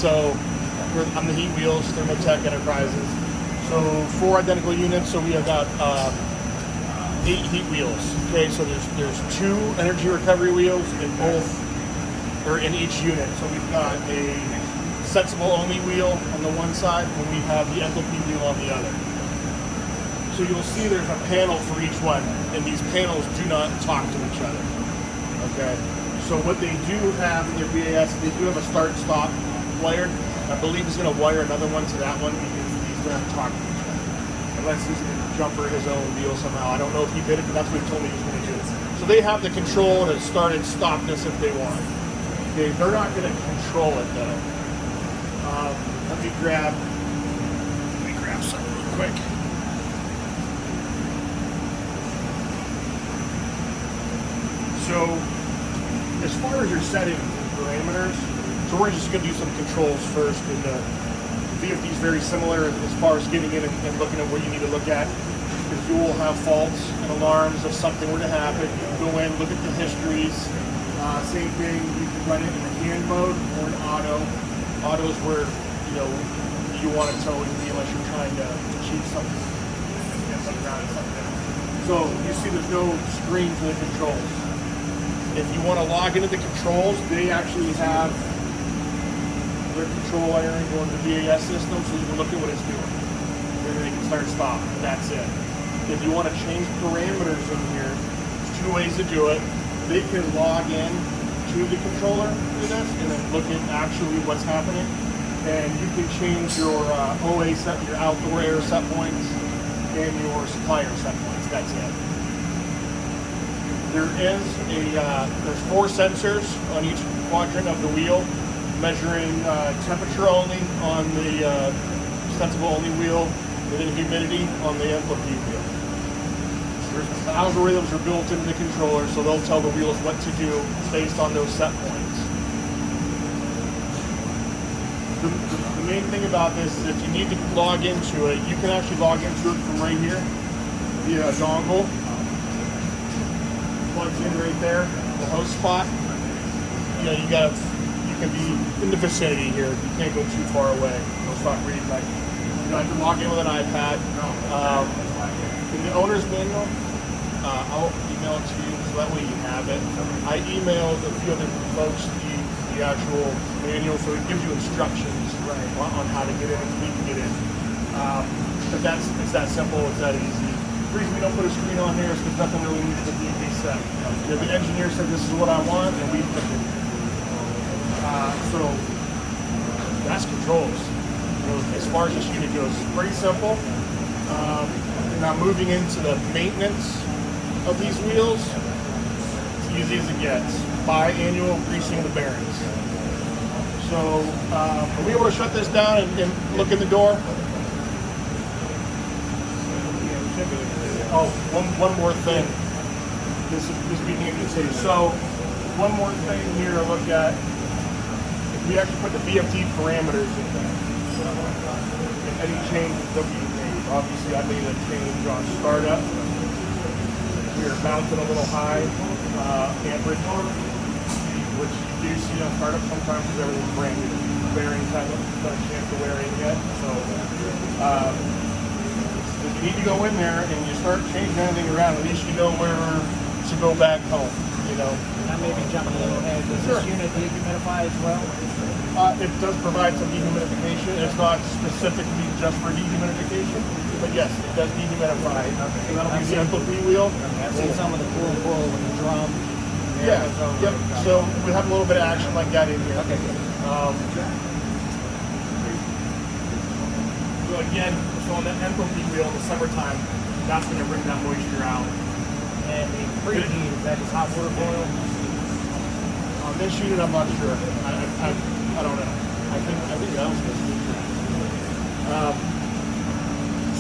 So I'm the heat wheels, ThermoTech Enterprises. So 4 identical units. So we have got 8 heat wheels. Okay, so there's 2 energy recovery wheels in both, or in each unit. So we've got a sensible only wheel on the one side, and we have the enthalpy wheel on the other. So you'll see there's a panel for each one, and these panels do not talk to each other. Okay, so what they do have in their BAS, they do have a start-stop wire. I believe he's going to wire another one to that one because these don't talk to each other. Unless he's going to jumper his own wheel somehow. I don't know if he did it, but that's what he told me he was going to do. So they have the control to start and stop this if they want. Okay, they're not going to control it though. Let me grab something real quick. So, as far as your setting parameters, so we're just going to do some controls first. And the VFD is very similar as far as getting in and looking at what you need to look at. Because you will have faults and alarms if something were to happen. You can go in, look at the histories. Same thing, you can run it in hand mode or in auto. Auto is where you want it to always be unless you're trying to achieve something. So you see there's no screen for the controls. If you want to log into the controls, they actually have their control wiring going to the BAS system so you can look at what it's doing. Then they can start stop. That's it. If you want to change parameters in here, there's 2 ways to do it. They can log in to the controller for this and then look at actually what's happening. And you can change your OA set, your outdoor air set points, and your supplier set points. That's it. There's 4 sensors on each quadrant of the wheel, measuring temperature only on the sensible only wheel, and then humidity on the enthalpy wheel. The algorithms are built into the controller, so they'll tell the wheels what to do based on those set points. The main thing about this is if you need to log into it, you can actually log into it from right here via a dongle. Plugs in right there, the host spot. You can be in the vicinity here. You can't go too far away. It'll start reading like I can log in with an iPad. In the owner's manual, I'll email it to you so that way you have it. I emailed a few other folks the actual manual, so it gives you instructions on how to get in and we can get in. But it's that simple, it's that easy. The reason we don't put a screen on here is because nothing really needs to be reset. The engineer said this is what I want, and we put it. So that's controls. As far as this unit goes, it's pretty simple. Now moving into the maintenance of these wheels, it's easy as it gets. Biannual greasing of the bearings. So are we able to shut this down and look in the door? Oh, one more thing. This we need to see. So one more thing here to look at. We actually put the VFD parameters in there. And any changes that we made. Obviously, I made a change on startup. We are mounted a little high amperage, which you do see on startup sometimes because everything's brand new. Bearings haven't done a chance to wear in yet. So if you need to go in there and you start changing anything around, at least you know where to go back home. And I may be jumping a little ahead. Does this unit dehumidify as well? It does provide some dehumidification. It's not specifically just for dehumidification, but yes, it does dehumidify. Okay. So that'll be the enthalpy wheel. I've seen some of the pull with the drum. Yeah. Yep. So we have a little bit of action like that in here. Okay. Good. So again, on the enthalpy wheel in the summertime, that's going to bring that moisture out. And the preheat, is that just hot water boil? On this unit, I'm not sure. I don't know. I think that was supposed to be true.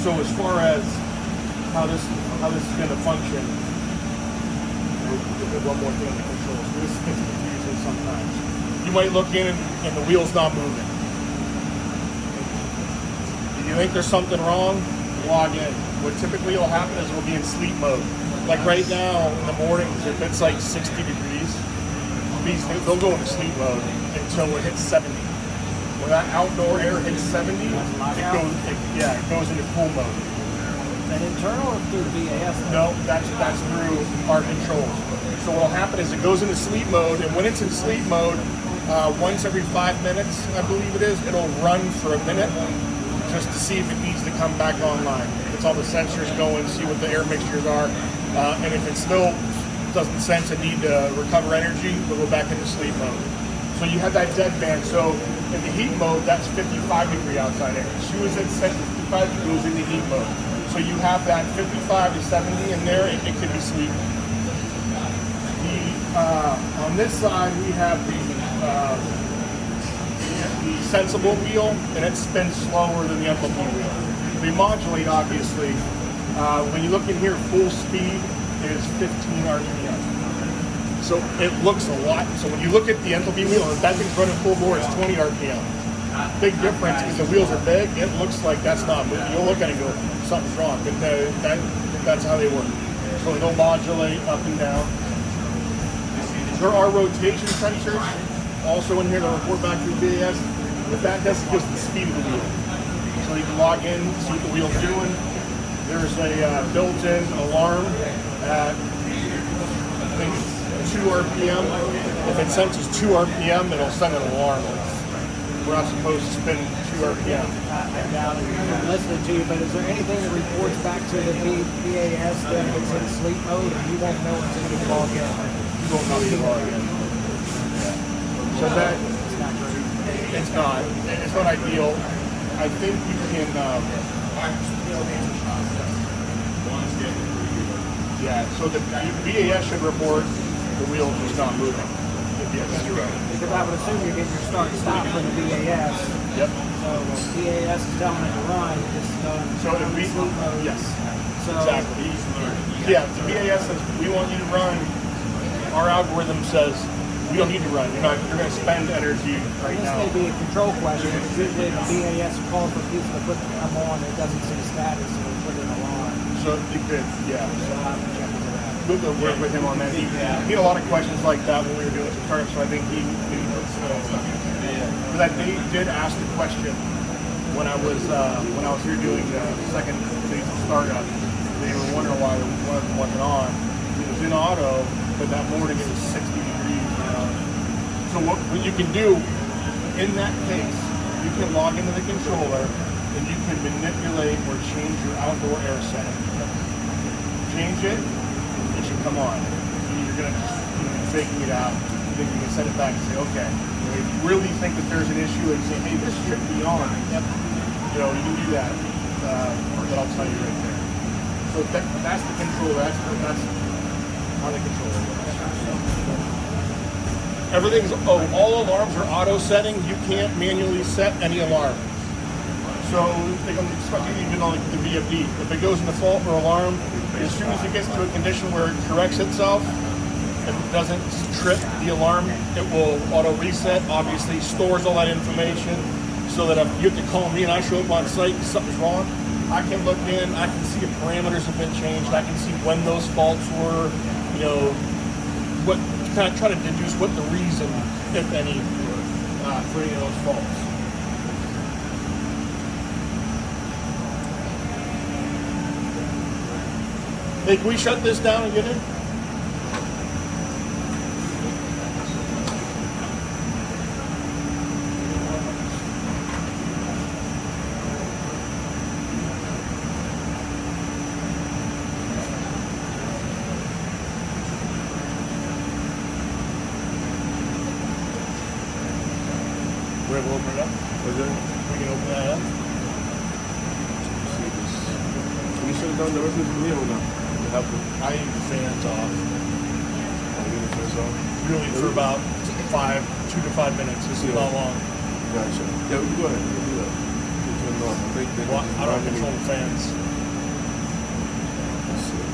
So as far as how this is going to function, we'll do one more thing on the controls. This gets confusing sometimes. You might look in and the wheel's not moving. If you think there's something wrong, log in. What typically will happen is we'll be in sleep mode. Like right now in the mornings, if it's like 60 degrees, they'll go into sleep mode until it hits 70. when that outdoor air hits 70, it goes into cool mode. Is that internal or through BAS? No, that's through our controls. So what will happen is it goes into sleep mode, and when it's in sleep mode, once every 5 minutes, I believe it is, it'll run for a minute just to see if it needs to come back online. It's all the sensors going, see what the air mixtures are, and if it still doesn't sense a need to recover energy, it'll go back into sleep mode. So you have that dead band. So in the heat mode, that's 55 degree outside air. As soon as it's set 55, it goes into heat mode. So you have that 55 to 70 in there, it could be sleep. On this side, we have the sensible wheel, and it spins slower than the FLP wheel. They modulate, obviously. When you look in here, full speed is 15 RPM. So it looks a lot. So when you look at the enthalpy wheel, if that thing's running full bore, it's 20 RPM. Big difference because the wheels are big. It looks like that's not moving. You'll look at it and go, something's wrong. But that's how they work. So they'll modulate up and down. There are rotation sensors also in here to report back to the BAS. But that's just the speed of the wheel. So you can log in, see what the wheel's doing. There's a built-in alarm at, I think, 2 RPM. If it senses 2 RPM, it'll send an alarm. We're not supposed to spin 2 RPM. I'm listening to you, but is there anything that reports back to the BAS that it's in sleep mode, or you won't know until you log in? You won't know you log in. So that it's not great. It's not. It's not ideal. I think you can. Yeah. So the BAS should report the wheel just not moving. Because I would assume you're getting your start and stop from the BAS. Yep. So the BAS is telling it to run. It's so if we sleep mode. yes. So Exactly. Yeah. The BAS says we want you to run. Our algorithm says we don't need to run. You're going to spend energy right this now. may be a control question. Usually the BAS calls for pieces of equipment to come on. It doesn't see status, so we put an alarm. So it could, yeah. So I'll have to check into that. We'll go work with him on that. He had a lot of questions like that when we were doing some startups, so I think he but they did ask the question when I was here doing the second phase of startup. They were wondering why one of them wasn't on. It was in auto, but that morning it was 60 degrees. So what you can do in that case, you can log into the controller and you can manipulate or change your outdoor air setting. Change it. It should come on. You're going to be faking it out. Then you can send it back and say, okay, if you really think that there's an issue and say, hey, this should be on. Yep. You can do that. But I'll tell you right there. So that's the controller. That's how the controller works. Everything's, all alarms are auto setting. You can't manually set any alarm. So even on the VFD, if it goes in default or alarm, as soon as it gets to a condition where it corrects itself, if it doesn't trip the alarm, it will auto reset. Obviously, stores all that information so that if you have to call me and I show up on site and something's wrong, I can look in, I can see if parameters have been changed, I can see when those faults were, what kind of try to deduce what the reason, if any, for any of those faults. Hey, can we shut this down and get in? We're able to open it up? We can open that up? You should have done the rest of the video now. I need the fans off. Really for about 2 to 5 minutes. This is not long. Gotcha. Yeah, we can go ahead. We can do that. Turn it on. Well, I don't control the fans. Let's see.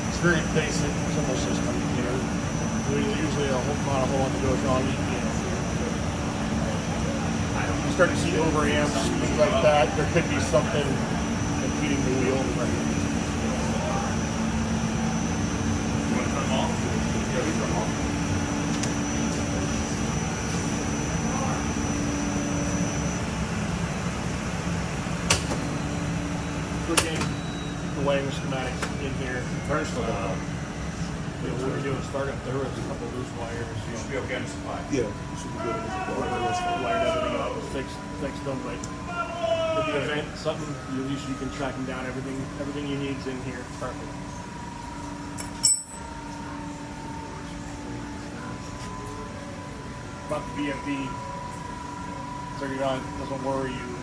It's very basic, simple system. We usually not a whole lot that goes wrong. You start to see overamps, things like that. There could be something impeding the wheel. clicking, the weighing schematics in here. Turn still down. What we're doing is startup. There was a couple loose wires. You should be okay on the supply. Yeah, you should be good. Wired everything up, fixed them, but in the event something, at least you can track them down. Everything you need's in here. Perfect. About the VFD, 39 doesn't worry you.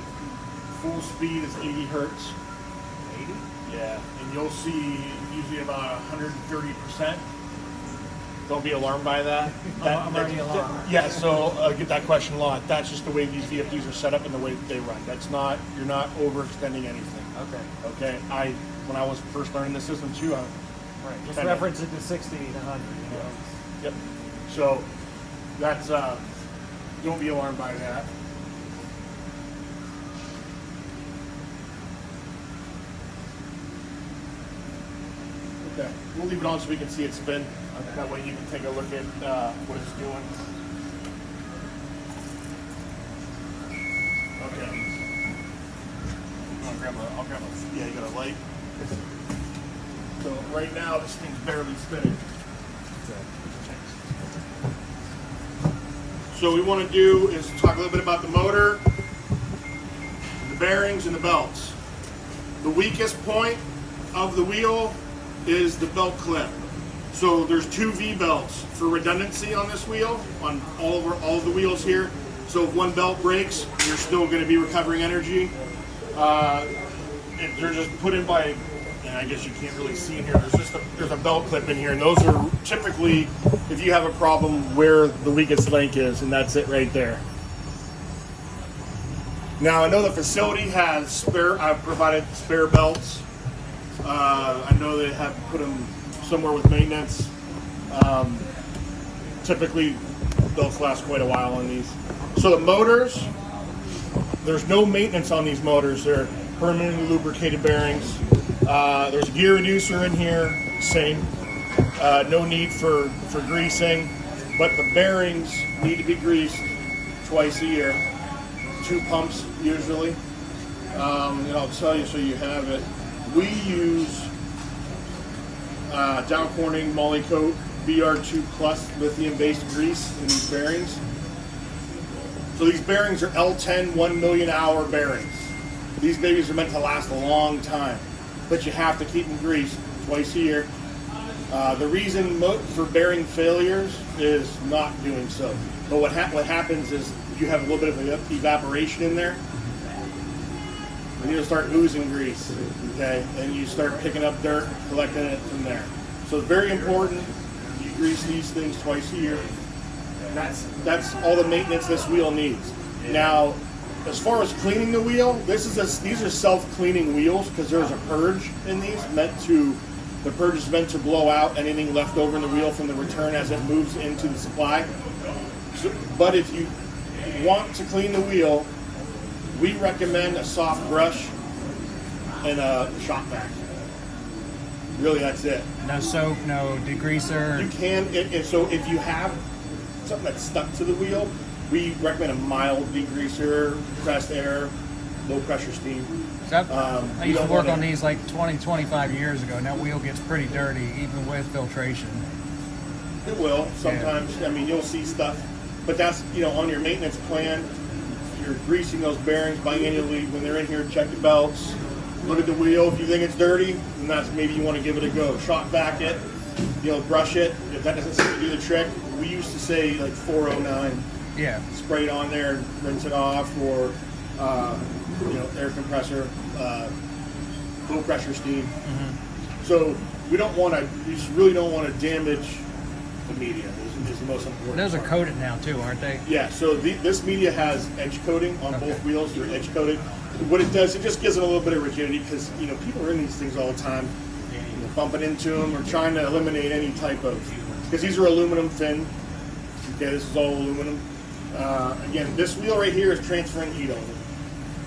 Full speed is 80 hertz. 80? Yeah, and you'll see usually about 130%. Don't be alarmed by that. I'm already alarmed. Yeah, so I get that question a lot. That's just the way these VFDs are set up and the way that they run. That's not, you're not overextending anything. Okay. Okay, when I was first learning the system too, Right. Just reference it to 60 to 100. You know? Yep. So that's don't be alarmed by that. Okay, we'll leave it on so we can see it spin. That way you can take a look at what it's doing. Okay. I'll grab a, yeah, you got a light. So right now this thing's barely spinning. So what we want to do is talk a little bit about the motor, the bearings, and the belts. The weakest point of the wheel is the belt clip. So there's two V belts for redundancy on this wheel, on all of the wheels here. So if one belt breaks, you're still going to be recovering energy. They're just put in by, and I guess you can't really see in here, there's a belt clip in here, and those are typically if you have a problem where the weakest link is, and that's it right there. Now I know the facility has I've provided spare belts. I know they have put them somewhere with maintenance. Typically belts last quite a while on these. So the motors, there's no maintenance on these motors. They're permanently lubricated bearings. There's a gear reducer in here, same. No need for greasing, but the bearings need to be greased twice a year. 2 pumps usually. And I'll tell you so you have it. We use Dow Corning Molykote BR2 Plus lithium-based grease in these bearings. So these bearings are L10 1 million hour bearings. These babies are meant to last a long time, but you have to keep them greased twice a year. The reason for bearing failures is not doing so. But what happens is you have a little bit of evaporation in there, and you'll start oozing grease, okay? And you start picking up dirt, collecting it from there. So it's very important you grease these things twice a year. That's all the maintenance this wheel needs. Now, as far as cleaning the wheel, these are self-cleaning wheels because there's a purge in these the purge is meant to blow out anything left over in the wheel from the return as it moves into the supply. But if you want to clean the wheel, we recommend a soft brush and a shop vac. Really, that's it. No soap, no degreaser. You can, so if you have something that's stuck to the wheel, we recommend a mild degreaser, compressed air, low pressure steam. I used to work on these like 20, 25 years ago, and that wheel gets pretty dirty, even with filtration. It will, sometimes. Yeah. I mean, you'll see stuff, but that's, on your maintenance plan, you're greasing those bearings biannually. When they're in here, check the belts, look at the wheel. If you think it's dirty, then that's maybe you want to give it a go. Shop vac it, brush it. If that doesn't seem to do the trick, we used to say like 409. Yeah. Spray it on there, rinse it off, or air compressor, low pressure steam. Mm-hmm. So we just really don't want to damage the media. Is the most important. Those are coated now too, aren't they? Yeah. So this media has edge coating on both wheels. They're edge coated. What it does, it just gives it a little bit of rigidity because people are in these things all the time, bumping into them or trying to eliminate any type of, because these are aluminum thin. Okay, this is all aluminum. Again, this wheel right here is transferring heat over.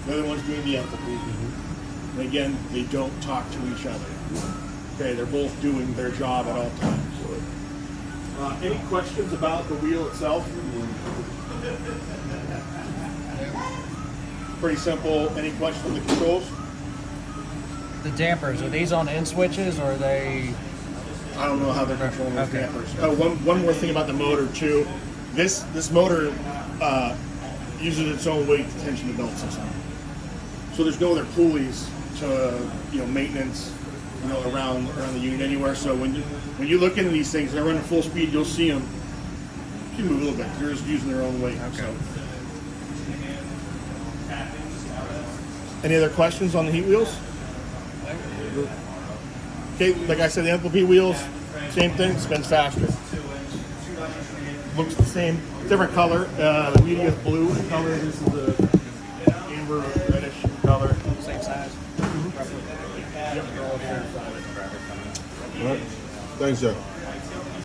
The other one's doing the enthalpy. And again, they don't talk to each other. Okay, they're both doing their job at all times. Any questions about the wheel itself? Pretty simple. Any questions on the controls? The dampers, are these on end switches or are they? I don't know how they're controlling those Okay. dampers. One more thing about the motor too. This motor uses its own weight to tension the belt system. So there's no other pulleys to maintenance around the unit anywhere. So when you look into these things, they're running full speed. You'll see them. You move a little bit. They're just using their own weight. Okay. So. Any other questions on the heat wheels? Okay, like I said, the MLP wheels, same thing, spins faster. Looks the same, different color. The media is blue in color. This is the amber reddish color. Same size. Yep, they're all the same size. All right. Thanks, Jeff.